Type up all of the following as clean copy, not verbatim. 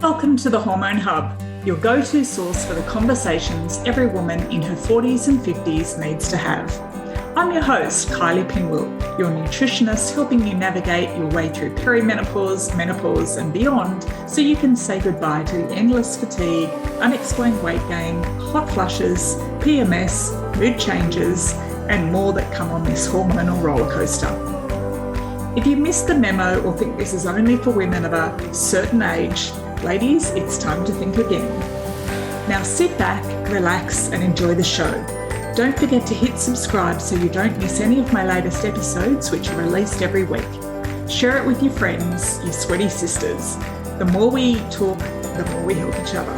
Welcome to the Hormone Hub, your go-to source for the conversations every woman in her 40s and 50s needs to have. I'm your host, Kylie Pinwill, your nutritionist helping you navigate your way through perimenopause, menopause and beyond so you can say goodbye to the endless fatigue, unexplained weight gain, hot flushes, PMS, mood changes and more that come on this hormonal roller coaster. If you missed the memo or think this is only for women of a certain age, ladies, it's time to think again. Now sit back, relax, and enjoy the show. Don't forget to hit subscribe so you don't miss any of my latest episodes, which are released every week. Share it with your friends, your sweaty sisters. The more we talk, the more we help each other.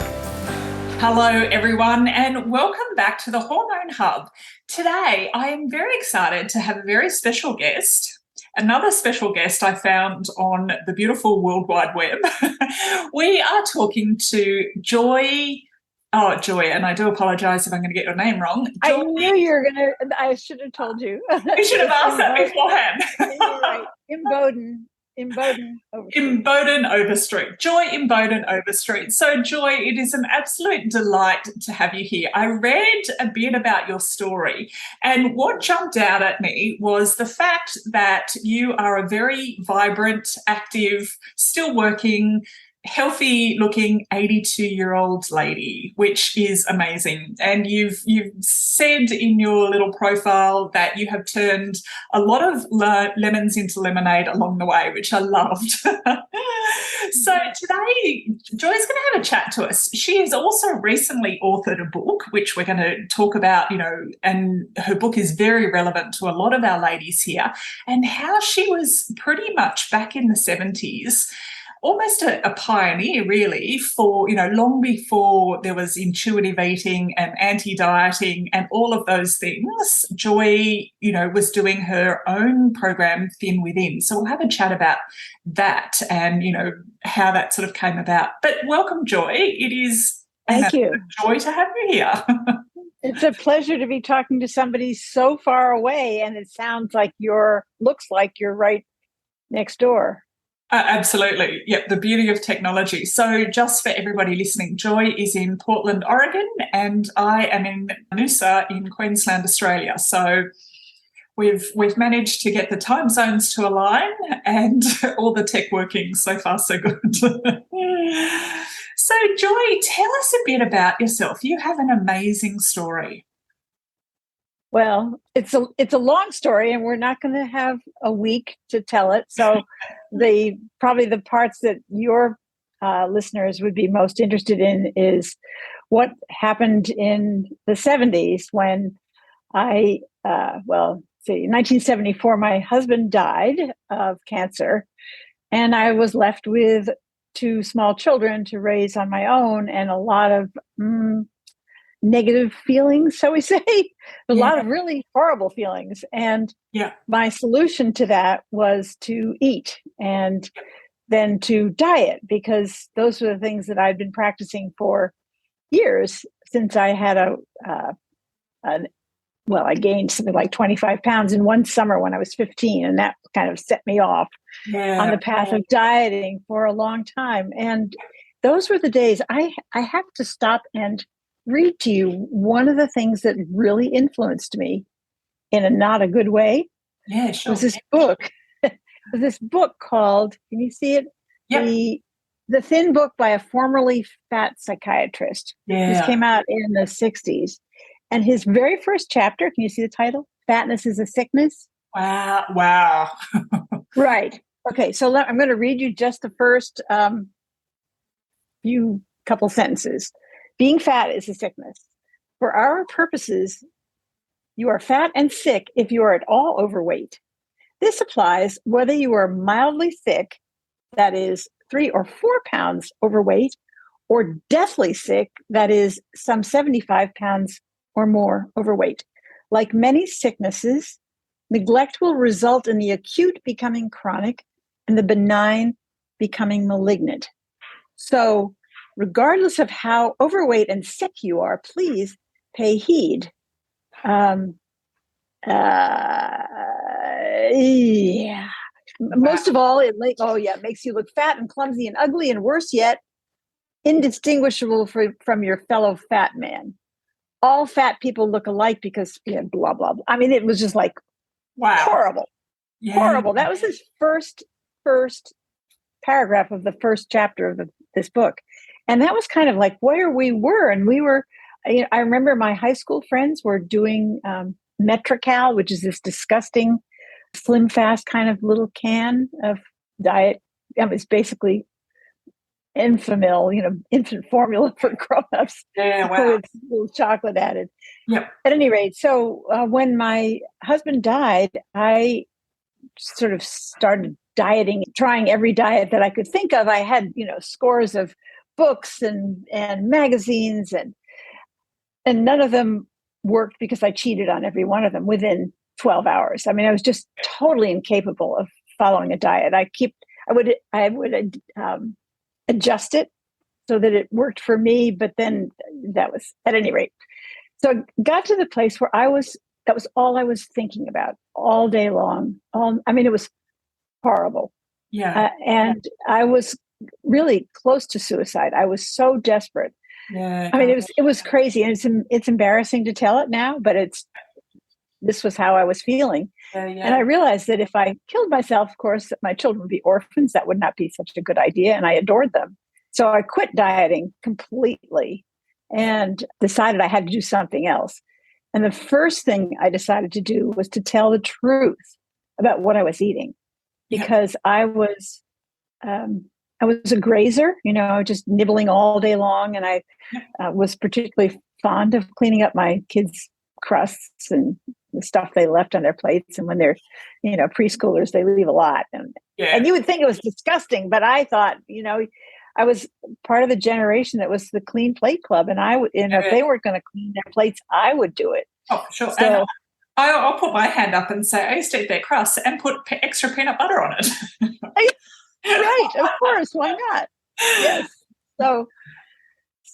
Hello, everyone, and welcome back to the Hormone Hub. Today, I am very excited to have a very special guest. Another special guest I found on the beautiful World Wide Web. We are talking to Joy. Oh, Joy, and I do apologise if I'm going to get your name wrong. Joy. I knew you were going to. I should have told you. We should have asked that beforehand. You're right. Imboden Overstreet. Joy Imboden Overstreet. So, Joy, it is an absolute delight to have you here. I read a bit about your story, and what jumped out at me was the fact that you are a very vibrant, active, still working, healthy-looking 82-year-old lady, which is amazing. And you've said in your little profile that you have turned a lot of lemons into lemonade along the way, which I loved. So today, Joy's going to have a chat to us. She has also recently authored a book, which we're going to talk about, and her book is very relevant to a lot of our ladies here, and how she was pretty much back in the 70s, almost a pioneer really for, long before there was intuitive eating and anti-dieting and all of those things. Joy, was doing her own program, Thin Within. So we'll have a chat about that and, how that sort of came about. But welcome, Joy. It is a joy to have you here. It's a pleasure to be talking to somebody so far away, and it looks like you're right next door. Absolutely. Yep, the beauty of technology. So just for everybody listening, Joy is in Portland, Oregon, and I am in Noosa in Queensland, Australia. So we've managed to get the time zones to align and all the tech working. So far, so good. So Joy, tell us a bit about yourself. You have an amazing story. Well, it's a long story, and we're not going to have a week to tell it. So probably the parts that your listeners would be most interested in is what happened in the 70s when in 1974, my husband died of cancer, and I was left with two small children to raise on my own, and a lot of negative feelings, shall we say, a lot of really horrible feelings. And my solution to that was to eat and then to diet, because those were the things that I'd been practicing for years since I had I gained something like 25 pounds in one summer when I was 15, and that kind of set me off on the path of dieting for a long time. And those were the days I have to stop and read to you one of the things that really influenced me in a not a good way. Yeah, sure. Was this book. This book called, can you see it? Yep. The Thin Book by a formerly fat psychiatrist. Yeah. This came out in the 60s. And his very first chapter, can you see the title? Fatness is a Sickness. Wow. Right. Okay, so I'm going to read you just the first few couple sentences. Being fat is a sickness. For our purposes, you are fat and sick if you are at all overweight. This applies whether you are mildly sick, that is 3 or 4 pounds overweight, or deathly sick, that is some 75 pounds or more overweight. Like many sicknesses, neglect will result in the acute becoming chronic and the benign becoming malignant. So, regardless of how overweight and sick you are, please pay heed. Most of all, it makes you look fat and clumsy and ugly, and worse yet, indistinguishable from your fellow fat man. All fat people look alike because blah, blah, blah. I mean, it was just like Wow. horrible, horrible. That was his first paragraph of the first chapter of this book. And that was kind of like where we were. And we were, I remember my high school friends were doing Metrical, which is this disgusting slim fast kind of little can of diet. It's basically Enfamil, infant formula for grown-ups. Yeah, wow. With little chocolate added. Yep. At any rate, so when my husband died, I sort of started dieting, trying every diet that I could think of. I had, scores of books and magazines, and none of them worked because I cheated on every one of them within 12 hours. I mean, I was just totally incapable of following a diet. I would adjust it so that it worked for me, but then that was, at any rate. So I got to the place where that was all I was thinking about all day long. It was horrible. Yeah. And I was really close to suicide. I was so desperate. Yeah. I mean, it was crazy, and it's embarrassing to tell it now, but this was how I was feeling. Yeah. And I realized that if I killed myself, of course, my children would be orphans. That would not be such a good idea. And I adored them. So I quit dieting completely and decided I had to do something else. And the first thing I decided to do was to tell the truth about what I was eating, because I was a grazer, just nibbling all day long. And I was particularly fond of cleaning up my kids' crusts and the stuff they left on their plates. And when they're, preschoolers, they leave a lot. And you would think it was disgusting, but I thought, I was part of the generation that was the Clean Plate Club. And if they weren't going to clean their plates, I would do it. Oh, sure. So, and I'll put my hand up and say I used to eat their crusts and put extra peanut butter on it. Right, of course. Why not? Yes.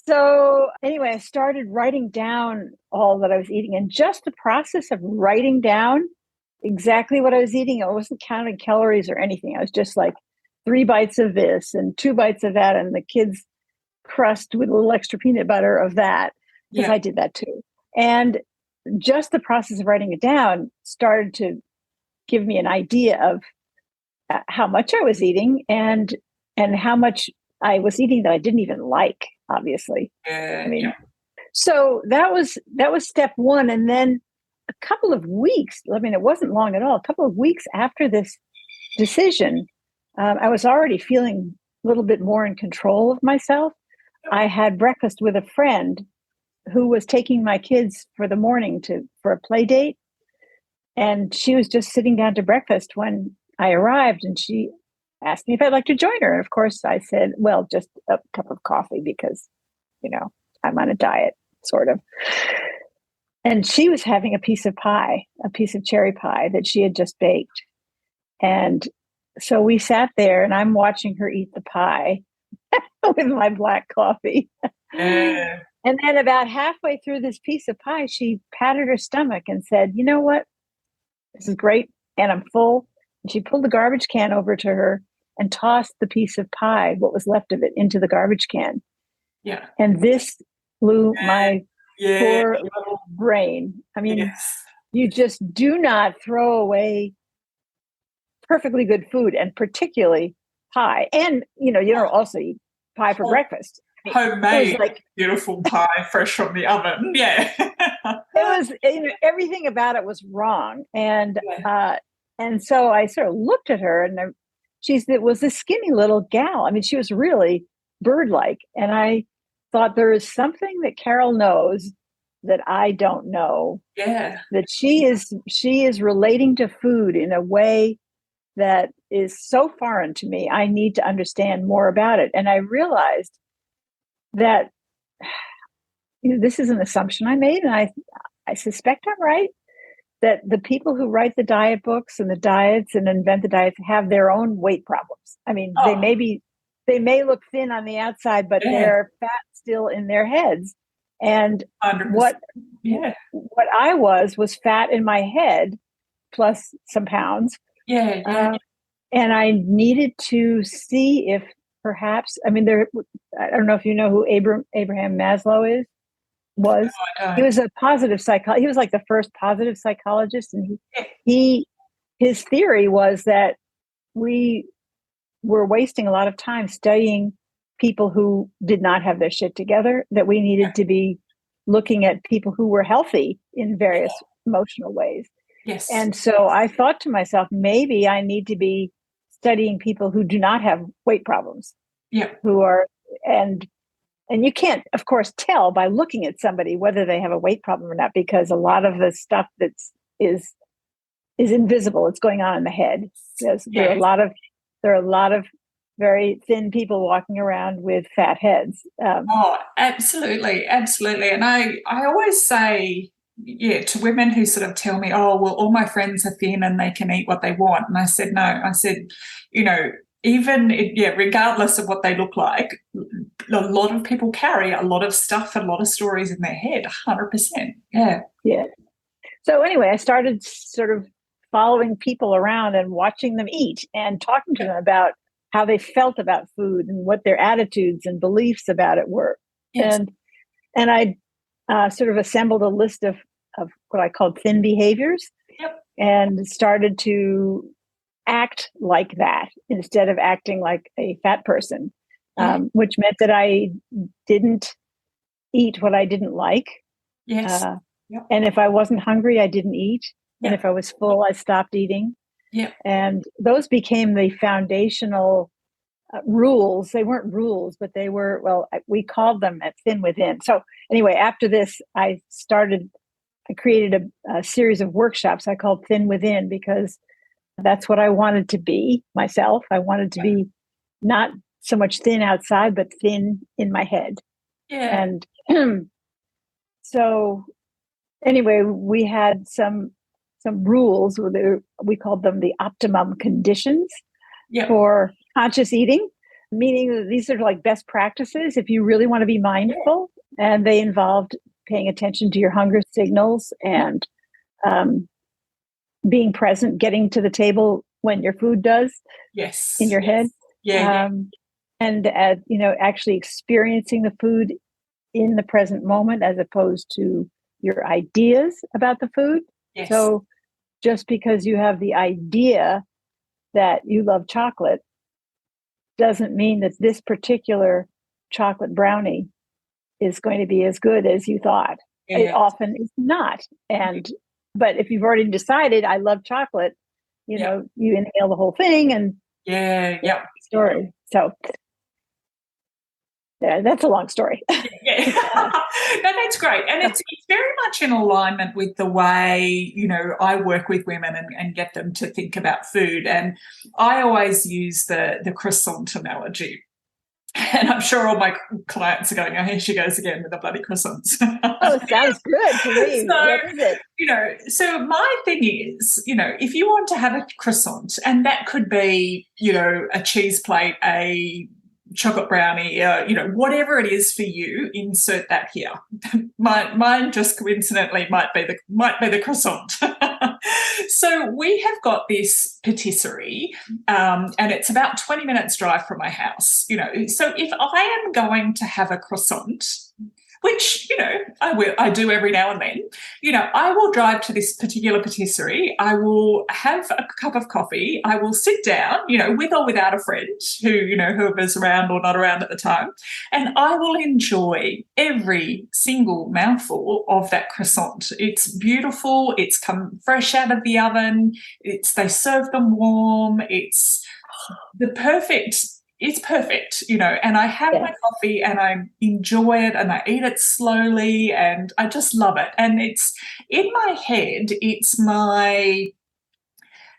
So anyway, I started writing down all that I was eating, and just the process of writing down exactly what I was eating, I wasn't counting calories or anything. I was just like 3 bites of this and 2 bites of that, and the kids' crust with a little extra peanut butter of that, because I did that too. And just the process of writing it down started to give me an idea of how much I was eating and how much I was eating that I didn't even like, obviously. So that was step one. And then a couple of weeks, it wasn't long at all, a couple of weeks after this decision, I was already feeling a little bit more in control of myself. I had breakfast with a friend who was taking my kids for the morning for a play date. And she was just sitting down to breakfast when I arrived, and she asked me if I'd like to join her. And of course I said, well, just a cup of coffee because, I'm on a diet, sort of. And she was having a piece of cherry pie that she had just baked. And so we sat there, and I'm watching her eat the pie with my black coffee. And then about halfway through this piece of pie, she patted her stomach and said, you know what? This is great. And I'm full. And she pulled the garbage can over to her and tossed the piece of pie, what was left of it, into the garbage can. Yeah. And this blew my poor little brain. I mean, you just do not throw away perfectly good food, and particularly pie. And, you don't also eat pie for breakfast. Homemade, beautiful pie, fresh from the oven. Yeah. It was, everything about it was wrong. And so I sort of looked at her, and it was this skinny little gal. I mean, she was really bird-like. And I thought, there is something that Carol knows that I don't know. Yeah. That she is relating to food in a way that is so foreign to me. I need to understand more about it. And I realized that this is an assumption I made, and I suspect I'm right, that the people who write the diet books and the diets and invent the diets have their own weight problems. I mean, they may look thin on the outside, but they're fat still in their heads. And 100%. what I was fat in my head plus some pounds. And I needed to see if perhaps. I mean, I don't know if you know who Abraham Maslow was. I He don't. was a positive psychologist. He was like the first positive psychologist, and Yeah. his theory was that we were wasting a lot of time studying people who did not have their shit together, that we needed to be looking at people who were healthy in various emotional ways. Yes. And so I thought to myself, maybe I need to be studying people who do not have weight problems, Yeah. who are, and you can't, of course, tell by looking at somebody whether they have a weight problem or not, because a lot of the stuff is invisible. It's going on in the head. There are a lot of very thin people walking around with fat heads. Oh, absolutely, absolutely. And I always say, yeah, to women who sort of tell me, oh, well, all my friends are thin and they can eat what they want. And I said, no, I said, you know, regardless of what they look like, a lot of people carry a lot of stuff and a lot of stories in their head, 100%. Yeah. Yeah. So anyway, I started sort of following people around and watching them eat and talking to them about how they felt about food and what their attitudes and beliefs about it were. Yes. And I sort of assembled a list of what I called thin behaviors, Yep. and started to act like that instead of acting like a fat person, which meant that I didn't eat what I didn't like. Yes. Yep. And if I wasn't hungry, I didn't eat. And Yep. if I was full, I stopped eating. Yep. And those became the foundational rules. They weren't rules, but they were, well, we called them at Thin Within. So anyway, after this, I created a series of workshops I called Thin Within, because that's what I wanted to be myself. I wanted to be not so much thin outside, but thin in my head. Yeah. And so anyway, we had some rules. We called them the optimum conditions for conscious eating, meaning that these are like best practices if you really want to be mindful. And they involved paying attention to your hunger signals and being present, getting to the table when your food does. Yes. In your head. Yeah. And actually experiencing the food in the present moment, as opposed to your ideas about the food. Yes. So just because you have the idea that you love chocolate doesn't mean that this particular chocolate brownie is going to be as good as you thought. Yeah. It often is not. But if you've already decided I love chocolate, you inhale the whole thing and story. So yeah, that's a long story. Yeah. No, that's great. And it's very much in alignment with the way, I work with women and get them to think about food. And I always use the croissant analogy. And I'm sure all my clients are going, oh, here she goes again with the bloody croissants. Oh, sounds good to me. So, what is it? So my thing is, if you want to have a croissant, and that could be, a cheese plate, a chocolate brownie, whatever it is for you, insert that here. Mine just coincidentally might be the croissant. So we have got this patisserie, and it's about 20 minutes drive from my house. So if I am going to have a croissant, which, I do every now and then, I will drive to this particular patisserie. I will have a cup of coffee. I will sit down, with or without a friend whoever's around or not around at the time. And I will enjoy every single mouthful of that croissant. It's beautiful. It's come fresh out of the oven. They serve them warm. It's perfect, and I have my coffee and I enjoy it and I eat it slowly and I just love it. And it's in my head, it's my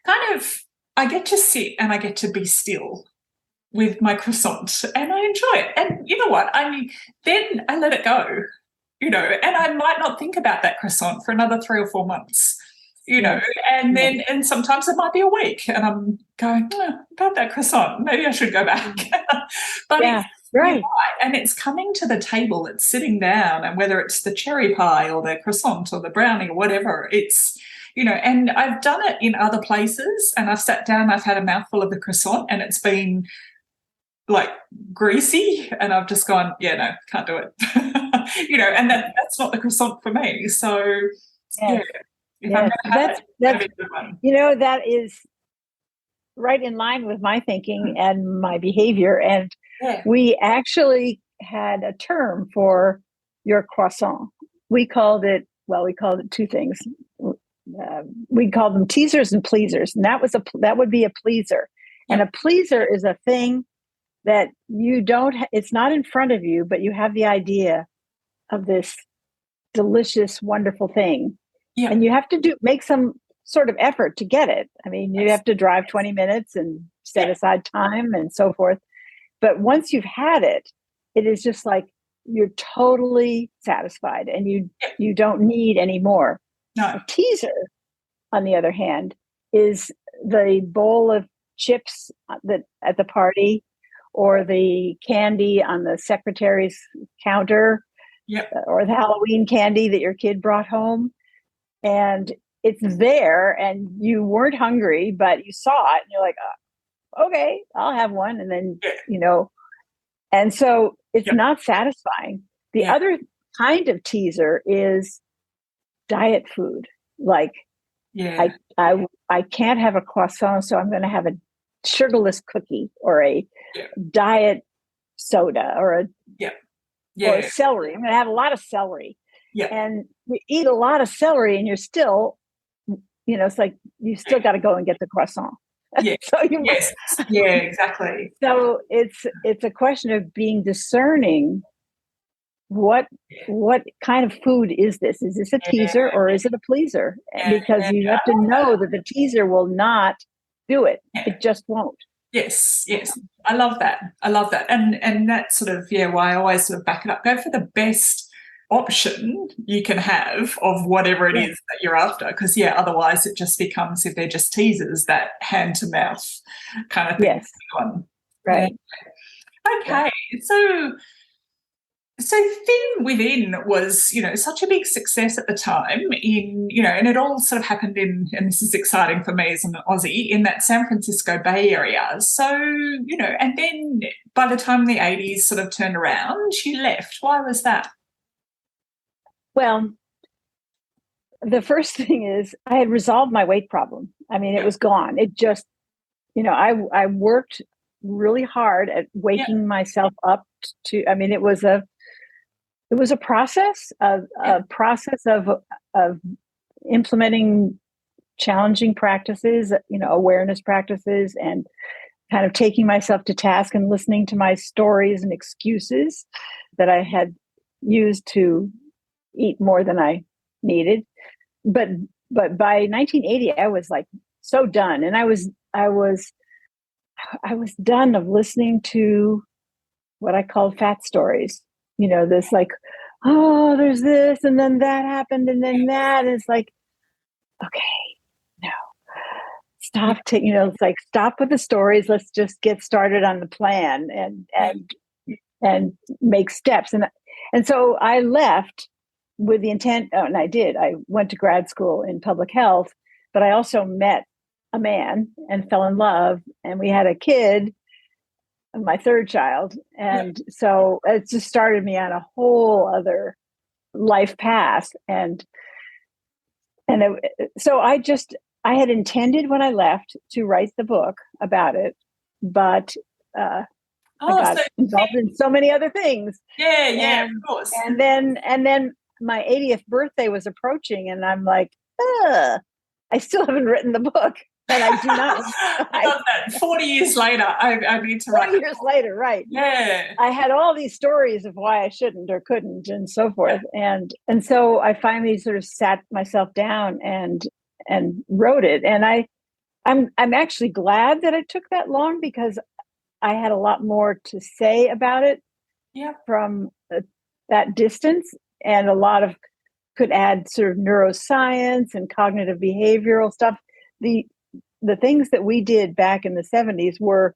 kind of, I get to sit and I get to be still with my croissant and I enjoy it. And you know what? Then I let it go, and I might not think about that croissant for another 3 or 4 months. And sometimes it might be a week and I'm going, about that croissant, maybe I should go back. But right. And it's coming to the table, it's sitting down, and whether it's the cherry pie or the croissant or the brownie or whatever, it's, and I've done it in other places and I've sat down, I've had a mouthful of the croissant and it's been like greasy, and I've just gone, yeah, no, can't do it. And that's not the croissant for me. So yeah, Yes. if I'm Yes. going to have it, it's going to be a good one. That is right in line with my thinking and my behavior. And Yeah. we actually had a term for your croissant. We called it two things. We called them teasers and pleasers, and that would be a pleaser. And a pleaser is a thing that you don't. It's not in front of you, but you have the idea of this delicious, wonderful thing, Yeah. and you have to make some sort of effort to get it. I mean, you have to drive 20 minutes and set aside time and so forth. But once you've had it, it is just like you're totally satisfied, and you don't need any more. No. A teaser, on the other hand, is the bowl of chips that at the party, or the candy on the secretary's counter, or the Halloween candy that your kid brought home. And it's there, and you weren't hungry, but you saw it, and you're like, okay, I'll have one. And then, and so it's not satisfying. The other kind of teaser is diet food. Like, I can't have a croissant, so I'm going to have a sugarless cookie, or a diet soda, or or celery. I'm going to have a lot of celery. And you eat a lot of celery, and you're still, it's like you still got to go and get the croissant. Exactly. So it's a question of being discerning. What kind of food is this? Is this a teaser, or is it a pleaser? Because you have to know that the teaser will not do it. It just won't. Yes. I love that. And that's sort of, why I always sort of back it up. Go for the best option you can have of whatever it is that you're after. Because, otherwise it just becomes, if they're just teasers, that hand to mouth kind of thing. Yes. Right. Okay. So Thin Within was, such a big success at the time and it all sort of happened and this is exciting for me as an Aussie, in that San Francisco Bay Area. So, and then by the time the 80s sort of turned around, you left. Why was that? Well, the first thing is I had resolved my weight problem. I mean, it was gone. It just, I worked really hard at waking myself up to, I mean, it was a process of implementing challenging practices, awareness practices, and kind of taking myself to task and listening to my stories and excuses that I had used to eat more than I needed. But by 1980, I was like so done, and I was done of listening to what I called fat stories. This like, oh, there's this, and then that happened, and then that. And it's like, okay, no, stop. It's like, stop with the stories. Let's just get started on the plan and make steps. And so I left with the intent. Oh, and I did. I went to grad school in public health, but I also met a man and fell in love, and we had a kid, my third child. And so it just started me on a whole other life path. So I had intended when I left to write the book about it, but I got involved in so many other things. Of course. And then my 80th birthday was approaching, and I'm like, I still haven't written the book. And I do not. I love that. 40 years later, I need to write. 40 years later, right? Yeah. I had all these stories of why I shouldn't or couldn't, and so forth. And so I finally sort of sat myself down and wrote it. And I'm actually glad that it took that long, because I had a lot more to say about it. From that distance, and a lot of could add sort of neuroscience and cognitive behavioral stuff. The things that we did back in the 70s were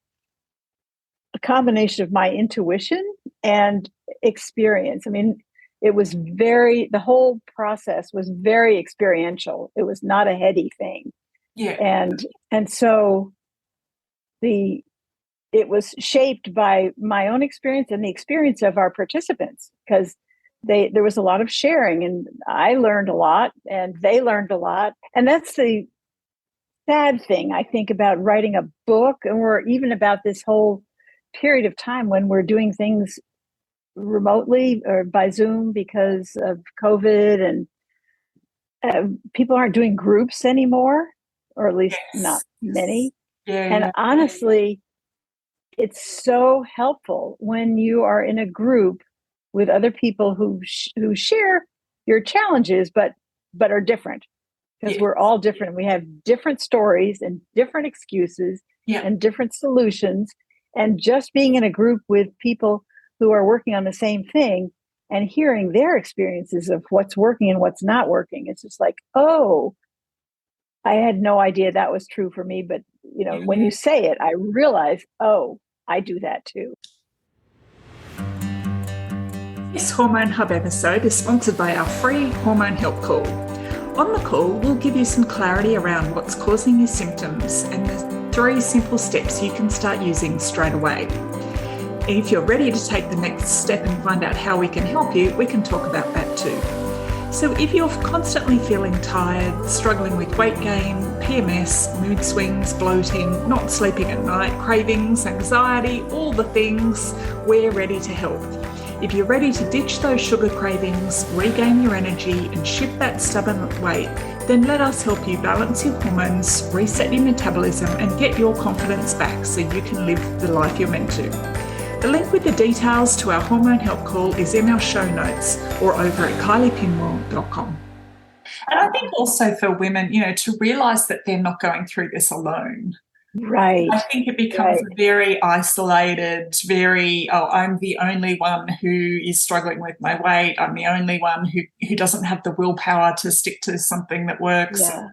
a combination of my intuition and experience. I mean, the whole process was very experiential. It was not a heady thing. And so it was shaped by my own experience and the experience of our participants, because there was a lot of sharing, and I learned a lot and they learned a lot. And that's the sad thing, I think, about writing a book, or even about this whole period of time when we're doing things remotely or by Zoom because of COVID, and people aren't doing groups anymore, or at least not many. And honestly, it's so helpful when you are in a group with other people who share your challenges, but are different, because we're all different. We have different stories and different excuses and different solutions. And just being in a group with people who are working on the same thing and hearing their experiences of what's working and what's not working, it's just like, oh, I had no idea that was true for me. But, when you say it, I realize, oh, I do that too. This Hormone Hub episode is sponsored by our free Hormone Help Call. On the call, we'll give you some clarity around what's causing your symptoms and the 3 simple steps you can start using straight away. And if you're ready to take the next step and find out how we can help you, we can talk about that too. So if you're constantly feeling tired, struggling with weight gain, PMS, mood swings, bloating, not sleeping at night, cravings, anxiety, all the things, we're ready to help. If you're ready to ditch those sugar cravings, regain your energy and shift that stubborn weight, then let us help you balance your hormones, reset your metabolism and get your confidence back so you can live the life you're meant to. The link with the details to our Hormone Help Call is in our show notes or over at kyliepinwell.com. And I think also for women, to realise that they're not going through this alone. Right. I think it becomes very isolated, I'm the only one who is struggling with my weight. I'm the only one who doesn't have the willpower to stick to something that works. So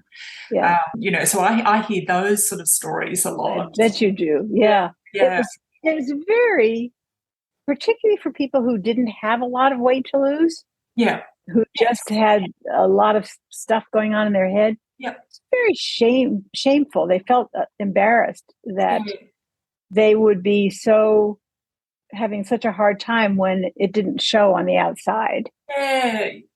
I hear those sort of stories a lot. I bet you do. Yeah. It was very, particularly for people who didn't have a lot of weight to lose. Yeah. Who just had a lot of stuff going on in their head. Yeah. It's very shameful. They felt embarrassed that they would be having such a hard time when it didn't show on the outside.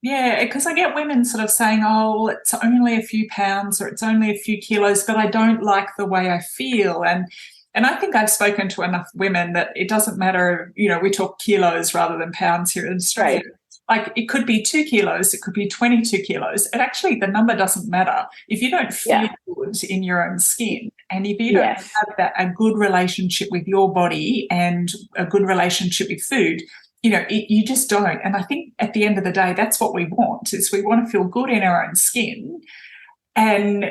Yeah, because I get women sort of saying, oh, well, it's only a few pounds or it's only a few kilos, but I don't like the way I feel. And I think I've spoken to enough women that it doesn't matter, we talk kilos rather than pounds here in Australia. Right. Like it could be 2 kilos, it could be 22 kilos. And actually the number doesn't matter. If you don't feel good in your own skin, and if you don't have a good relationship with your body and a good relationship with food, you just don't. And I think at the end of the day, that's what we want, is we want to feel good in our own skin and,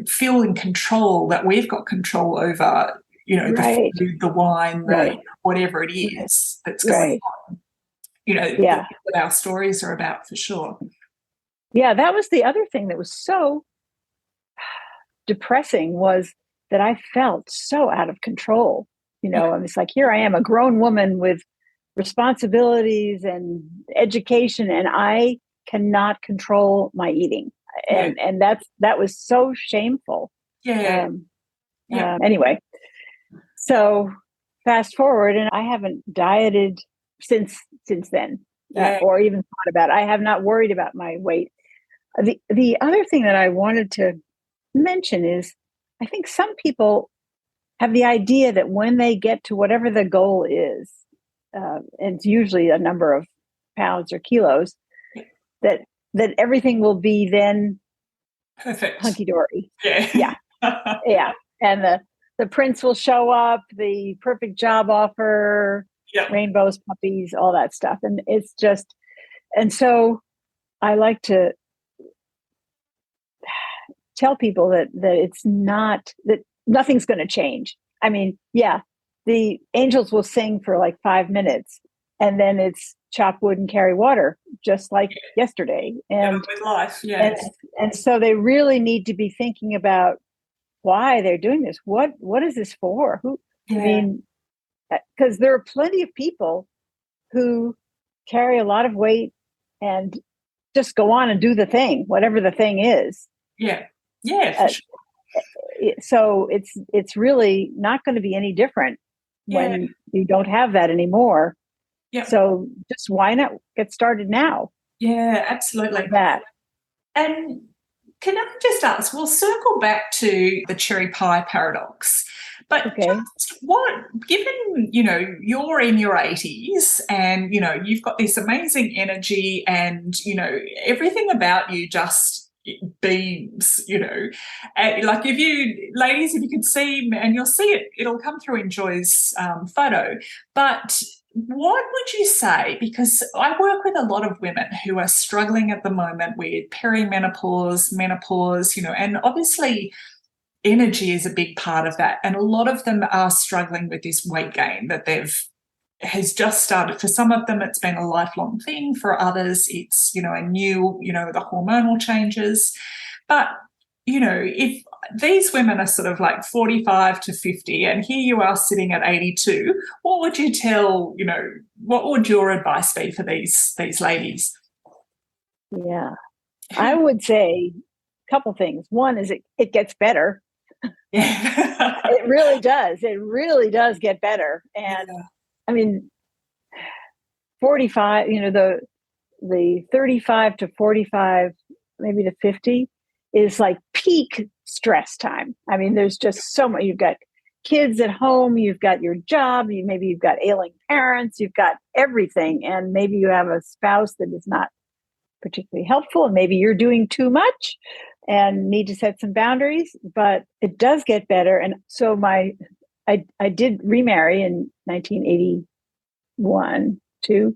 feel in control, that we've got control over, the food, the wine, whatever it is that's going on. What our stories are about, for sure. Yeah, that was the other thing that was so depressing, was that I felt so out of control. And it's like, here I am, a grown woman with responsibilities and education, and I cannot control my eating. And that was so shameful. Anyway, so fast forward, and I haven't dieted since then, or even thought about it. I have not worried about my weight. The other thing that I wanted to mention is, I think some people have the idea that when they get to whatever the goal is, and it's usually a number of pounds or kilos, that everything will be then perfect, hunky-dory. And the prince will show up, the perfect job offer, rainbows, puppies, all that stuff. And it's just, and so I like to tell people that it's not, that nothing's going to change. I mean, the angels will sing for like 5 minutes, and then it's chop wood and carry water, just like yesterday. And with life, and so they really need to be thinking about why they're doing this. What is this for? I mean, because there are plenty of people who carry a lot of weight and just go on and do the thing, whatever the thing is. For sure. So it's really not going to be any different Yeah. when you don't have that anymore. Yeah. So just why not get started now Yeah, on absolutely. that? And can I just ask, we'll circle back to the cherry pie paradox, but Okay. just what, given, you're in your 80s and, you've got this amazing energy and, everything about you just beams, like if you, ladies, if you could see, and you'll see it, it'll come through in Joy's photo, but what would you say? Because I work with a lot of women who are struggling at the moment with perimenopause, menopause, and obviously energy is a big part of that. And a lot of them are struggling with this weight gain that they've has just started. For some of them, it's been a lifelong thing. For others, it's, a new, the hormonal changes. But if these women are sort of like 45 to 50, and here you are sitting at 82, what would you tell, what would your advice be for these ladies? Yeah. I would say a couple things. One is it gets better. Yeah. It really does. It really does get better. And Yeah. I mean, 45, the 35 to 45, maybe to 50 is like peak stress time. I mean, there's just so much. You've got kids at home, you've got your job, maybe you've got ailing parents, you've got everything. And maybe you have a spouse that is not particularly helpful, and maybe you're doing too much and need to set some boundaries, but it does get better. And so I did remarry in 1981, two,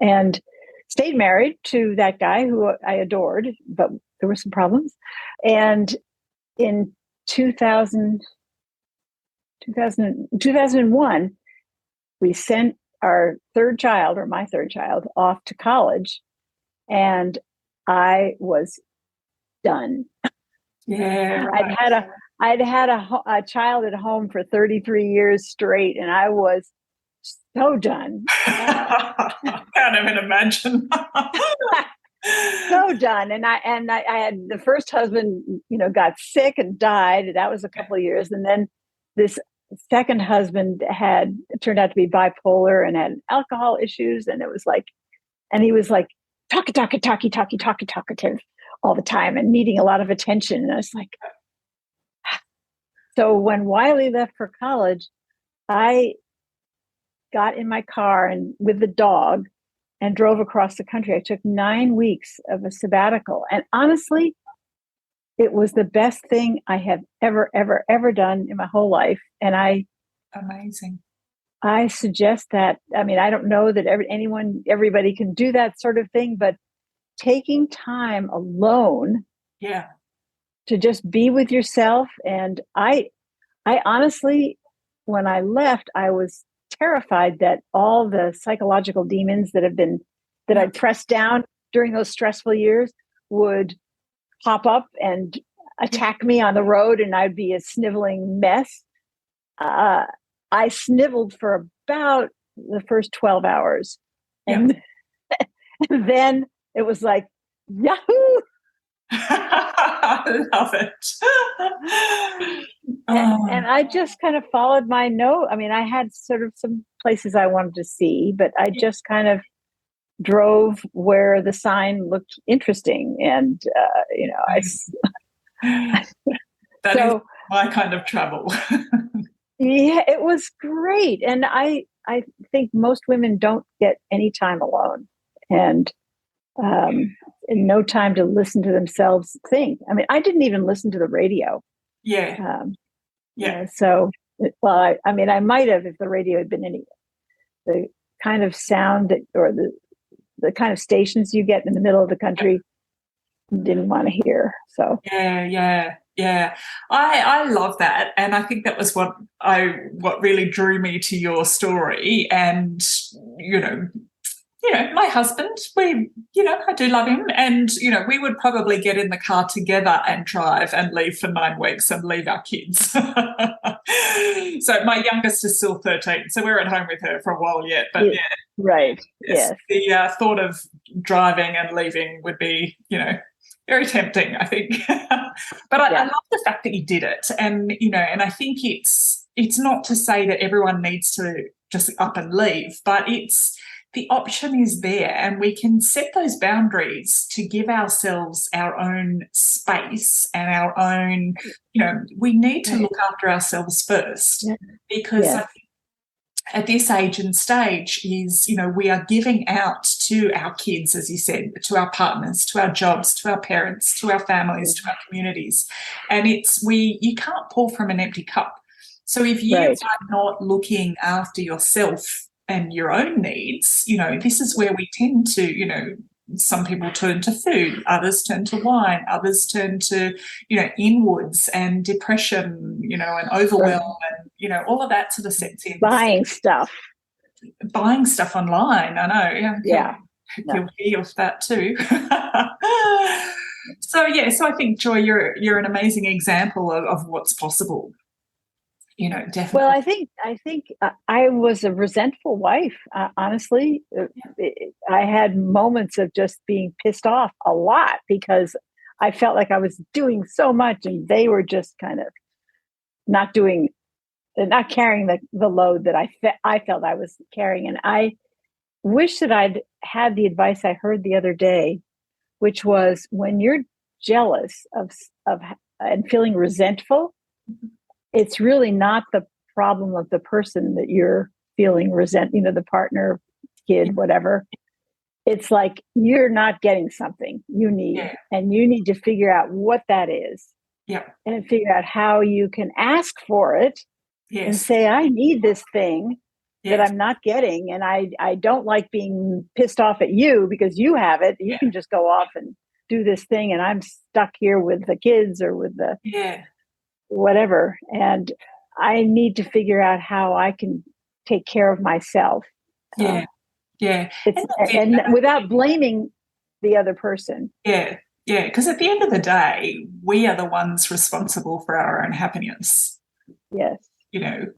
and stayed married to that guy who I adored, but there were some problems. And in 2001, we sent our third child, or my third child, off to college. And I was done. Yeah, right. I'd had a child at home for 33 years straight, and I was so done. Can't even imagine. So done. And I had the first husband, got sick and died. That was a couple of years. And then this second husband turned out to be bipolar and had alcohol issues. And he was like, talkative all the time and needing a lot of attention. And I was like, so when Wiley left for college, I got in my car and with the dog and drove across the country. I took 9 weeks of a sabbatical. And honestly, it was the best thing I have ever, ever, ever done in my whole life. And Amazing. I suggest that. I mean, I don't know that everybody can do that sort of thing, but taking time alone, Yeah, to just be with yourself. And I honestly, when I left, I was terrified that all the psychological demons that I pressed down during those stressful years would pop up and attack me on the road, and I'd be a sniveling mess. I sniveled for about the first 12 hours. And, and then it was like, Yahoo! I love it. And I just kind of followed my note. I mean, I had sort of some places I wanted to see, but I just kind of drove where the sign looked interesting. And, that is my kind of travel. Yeah, it was great. And I think most women don't get any time alone, and no time to listen to themselves think. I mean, I didn't even listen to the radio. Yeah. So, well, I mean, I might have if the radio had been the kind of sound or the kind of stations you get in the middle of the country, didn't want to hear. So yeah. I love that, and I think that was what really drew me to your story. And my husband, I do love him, and we would probably get in the car together and drive and leave for 9 weeks and leave our kids. So my youngest is still 13, so we're at home with her for a while yet. But yeah, right, yes. The thought of driving and leaving would be, very tempting, I think. But I love the fact that you did it, and and I think it's not to say that everyone needs to just up and leave, but it's the option is there, and we can set those boundaries to give ourselves our own space and our own, we need to look after ourselves first, because I think at this age and stage is, we are giving out to our kids, as you said, to our partners, to our jobs, to our parents, to our families, to our communities. And you can't pour from an empty cup. So if you are not looking after yourself and your own needs, this is where we tend to, some people turn to food, others turn to wine, others turn to, inwards, and depression, and overwhelm, and, all of that sort of sets in. Buying stuff online. I know. Yeah. Guilty of that too. So I think, Joy, you're an amazing example of what's possible. Definitely. Well, I think I was a resentful wife. Honestly, I had moments of just being pissed off a lot because I felt like I was doing so much and they were just kind of not carrying the load that I felt I was carrying. And I wish that I'd had the advice I heard the other day, which was, when you're jealous of and feeling resentful, it's really not the problem of the person that you're feeling the partner, kid, whatever. It's like you're not getting something you need, and you need to figure out what that is. Yeah. And figure out how you can ask for it and say, I need this thing that I'm not getting. And I don't like being pissed off at you because you have it. You can just go off and do this thing, and I'm stuck here with the kids or with the whatever. And I need to figure out how I can take care of myself. And without blaming the other person. Because at the end of the day, we are the ones responsible for our own happiness. Yes. And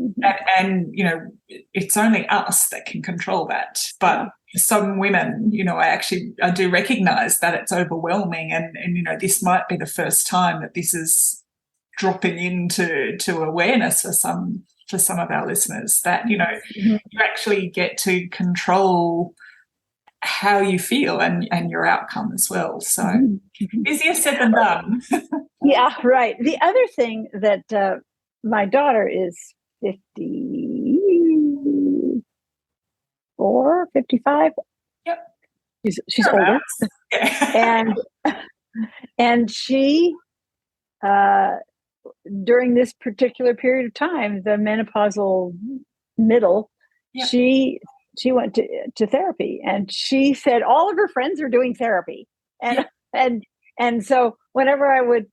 it's only us that can control that. But some women, I do recognize that it's overwhelming, and this might be the first time that this is dropping into awareness for some of our listeners, that you actually get to control how you feel and your outcome as well. So easier said than done. Yeah, right. The other thing that my daughter is 54, 55. Yep. She's older. And she during this particular period of time, the menopausal middle, she went to therapy, and she said all of her friends are doing therapy. And so whenever I would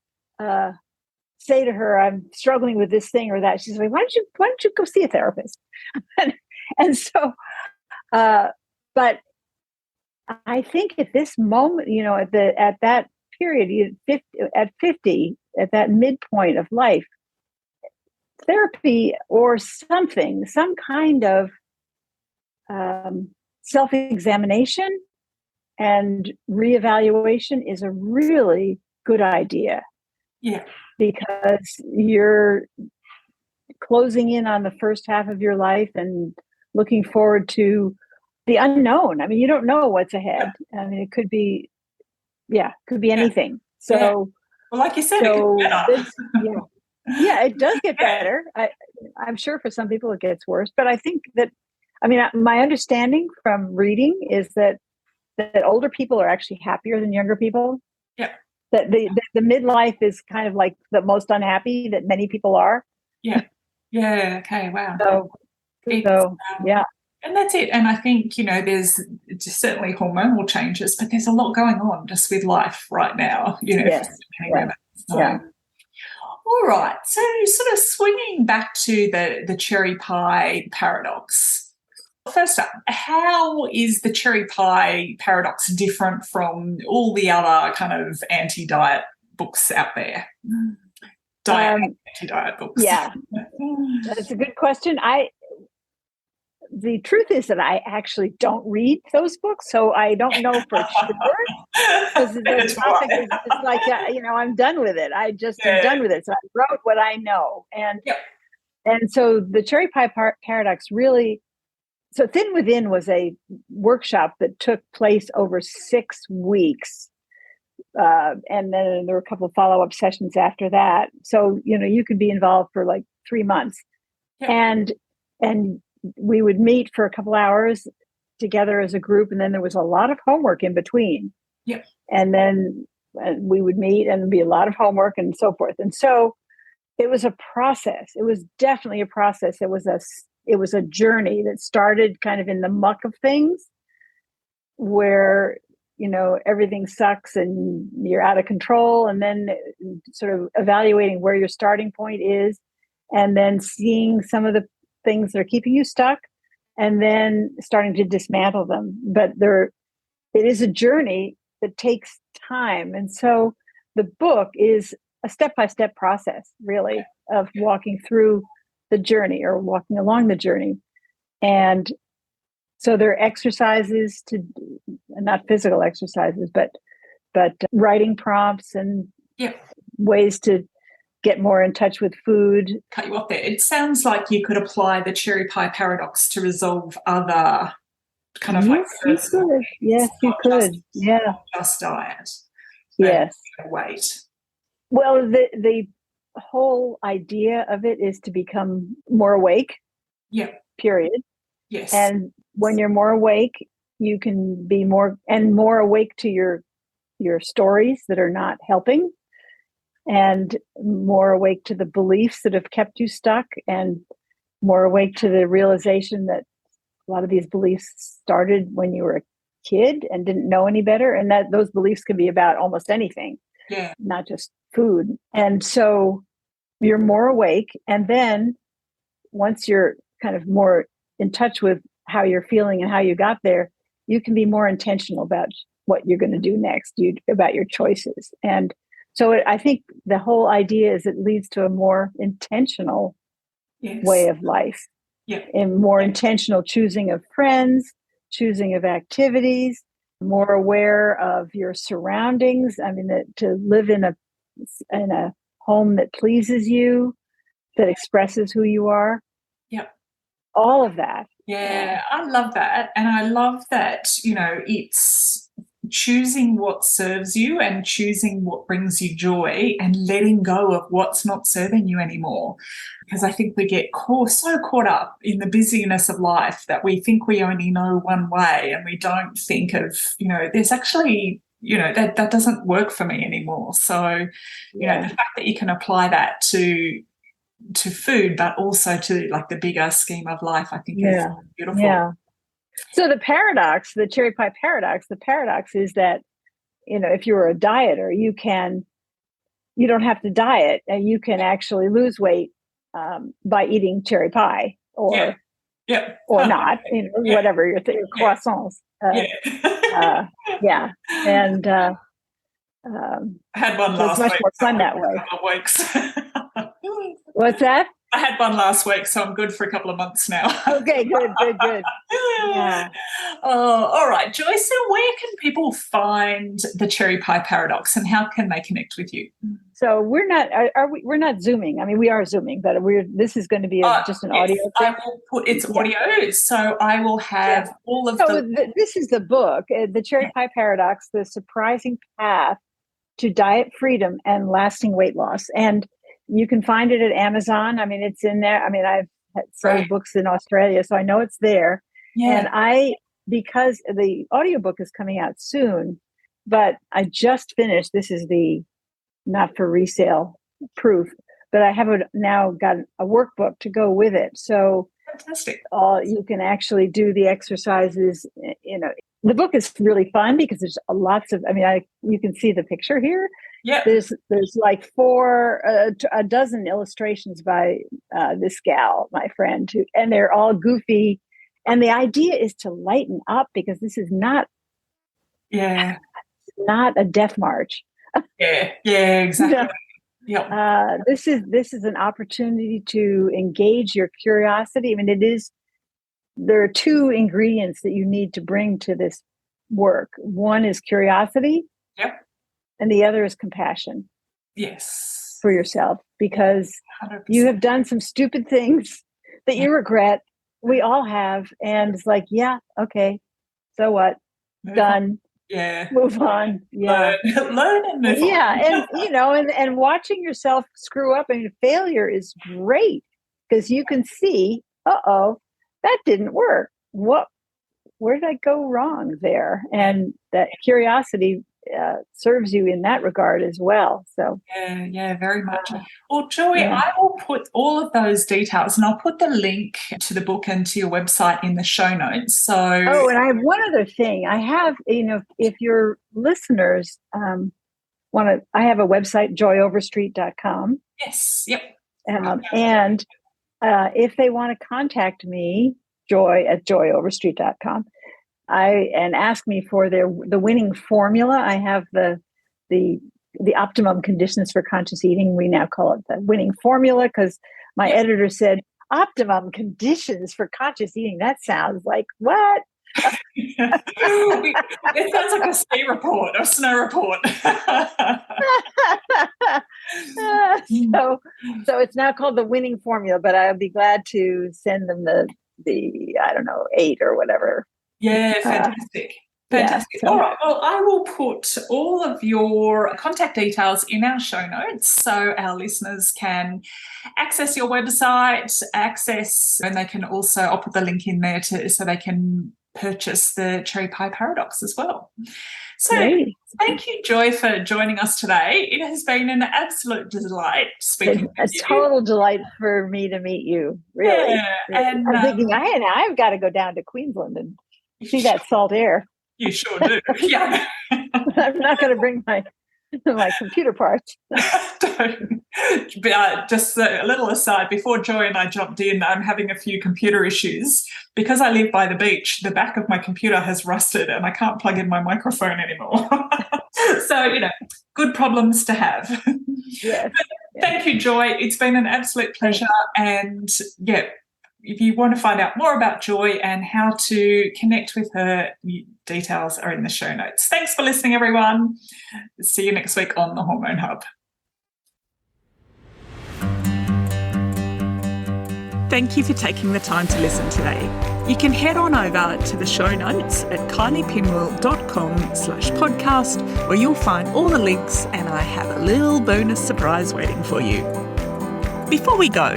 say to her, I'm struggling with this thing or that, she's like, why don't you go see a therapist? and so, but I think at this moment, at that period, at 50, at that midpoint of life, therapy or some kind of self-examination and reevaluation is a really good idea. Yeah. Because you're closing in on the first half of your life and looking forward to the unknown. I mean, you don't know what's ahead. I mean, it could be anything. So, well, like you said, it gets better. It does get better. I'm sure for some people it gets worse, but I think that, my understanding from reading is that older people are actually happier than younger people. Yeah. That the midlife is kind of like the most unhappy that many people are. Yeah. Okay. Wow. And that's it. And I think, there's certainly hormonal changes, but there's a lot going on just with life right now, Yes. for many women. So, all right. So sort of swinging back to the cherry pie paradox. First up, how is the cherry pie paradox different from all the other kind of anti-diet books out there? Anti-diet books. Yeah, that's a good question. The truth is that I actually don't read those books, so I don't know for sure. Because the topic is just like, I'm done with it. I just am done with it. So I wrote what I know, And so the cherry pie paradox really, so Thin Within was a workshop that took place over 6 weeks. And then there were a couple of follow-up sessions after that. So, you could be involved for like 3 months. Yeah. And we would meet for a couple hours together as a group. And then there was a lot of homework in between. Yeah. And then we would meet and there'd be a lot of homework and so forth. And so it was a process. It was definitely a process. It was a journey that started kind of in the muck of things where, everything sucks and you're out of control, and then sort of evaluating where your starting point is, and then seeing some of the things that are keeping you stuck, and then starting to dismantle them. But it is a journey that takes time. And so the book is a step-by-step process, really, of walking through the journey or walking along the journey. And so there are exercises not physical exercises, but writing prompts and ways to get more in touch with food. Cut you off there. It sounds like you could apply the cherry pie paradox to resolve other kind of Yes, you could. Not just diet. Yes. Weight. Well, the whole idea of it is to become more awake. Yeah. Period. Yes. And when you're more awake, you can be more awake to your stories that are not helping, and more awake to the beliefs that have kept you stuck, and more awake to the realization that a lot of these beliefs started when you were a kid and didn't know any better, and that those beliefs can be about almost anything, not just food. And so you're more awake, and then once you're kind of more in touch with how you're feeling and how you got there, you can be more intentional about what you're going to do next, about your choices. And so I think the whole idea is it leads to a more intentional way of life, and more intentional choosing of friends, choosing of activities, more aware of your surroundings. I mean, to live in a home that pleases you, that expresses who you are. All of that. Yeah, I love that. And I love that, it's choosing what serves you and choosing what brings you joy and letting go of what's not serving you anymore. Because I think we get so caught up in the busyness of life that we think we only know one way, and we don't think of, there's actually, that doesn't work for me anymore. So, the fact that you can apply that to food, but also to like the bigger scheme of life, I think is beautiful. Yeah. So the cherry pie paradox, the paradox is that, if you're a dieter, you don't have to diet, and you can actually lose weight by eating cherry pie or not, whatever your croissants. And I had one last week. It's much more fun that way. A couple of weeks. What's that? I had one last week, so I'm good for a couple of months now. Okay, good. Yeah. Oh, all right, Joyce. So, where can people find the cherry pie paradox, and how can they connect with you? So we're not. We're not Zooming. I mean, we are Zooming, but this is going to be just an audio thing. I will put it's audio, so I will have all of this is the book, The Cherry Pie Paradox: The Surprising Path to Diet Freedom and Lasting Weight Loss. And you can find it at Amazon. I mean, it's in there. I mean, I've sold books in Australia, so I know it's there. Yeah. And because the audiobook is coming out soon, but I just finished, this is the not for resale proof, but I have now got a workbook to go with it. So fantastic. You can actually do the exercises. The book is really fun because there's lots of, you can see the picture here. Yeah. There's like a dozen illustrations by this gal, my friend, and they're all goofy. And the idea is to lighten up, because this is not a death march. Yeah, exactly. This is an opportunity to engage your curiosity. I mean, there are two ingredients that you need to bring to this work. One is curiosity. Yep. And the other is compassion. Yes. for yourself, because 100%. you have done some stupid things that you regret. We all have. And it's like, yeah, okay. So what? Done. Yeah. Move on. Yeah. Learn and move on. Yeah. And watching yourself screw up, failure is great, because you can see, that didn't work. Where did I go wrong there? And that curiosity serves you in that regard as well. So yeah, very much. Well, Joy, yeah. I will put all of those details, and I'll put the link to the book and to your website in the show notes. So, and I have one other thing. I have, if your listeners I have a website, joyoverstreet.com. yes, yep. And if they want to contact me, joy@joyoverstreet.com, and ask me for the winning formula. I have the optimum conditions for conscious eating. We now call it the winning formula, because my editor said optimum conditions for conscious eating. That sounds like what? It sounds like a snow report. So it's now called the winning formula, but I'll be glad to send them the I don't know, 8 or whatever. Yeah, fantastic. Fantastic. Yeah, All right. Well, I will put all of your contact details in our show notes so our listeners can access your website, and they can also, I'll put the link in there so they can purchase the Cherry Pie Paradox as well. So thank you, Joy, for joining us today. It has been an absolute delight speaking with you. A total delight for me to meet you, really. Yeah, and I'm thinking I've got to go down to Queensland and see that salt air. You sure do. Yeah. I'm not going to bring my computer parts. Just a little aside, before Joy and I jumped in, I'm having a few computer issues. Because I live by the beach, the back of my computer has rusted and I can't plug in my microphone anymore. So, good problems to have. Yes. Thank you, Joy. It's been an absolute pleasure. And if you want to find out more about Joy and how to connect with her, details are in the show notes. Thanks for listening, everyone. See you next week on the Hormone Hub. Thank you for taking the time to listen today. You can head on over to the show notes at kyliepinwell.com/podcast, where you'll find all the links, and I have a little bonus surprise waiting for you. Before we go,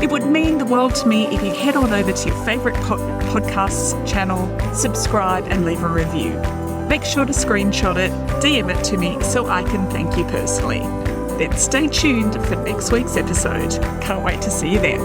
it would mean the world to me if you head on over to your favourite podcasts channel, subscribe and leave a review. Make sure to screenshot it, DM it to me so I can thank you personally. Then stay tuned for next week's episode. Can't wait to see you then.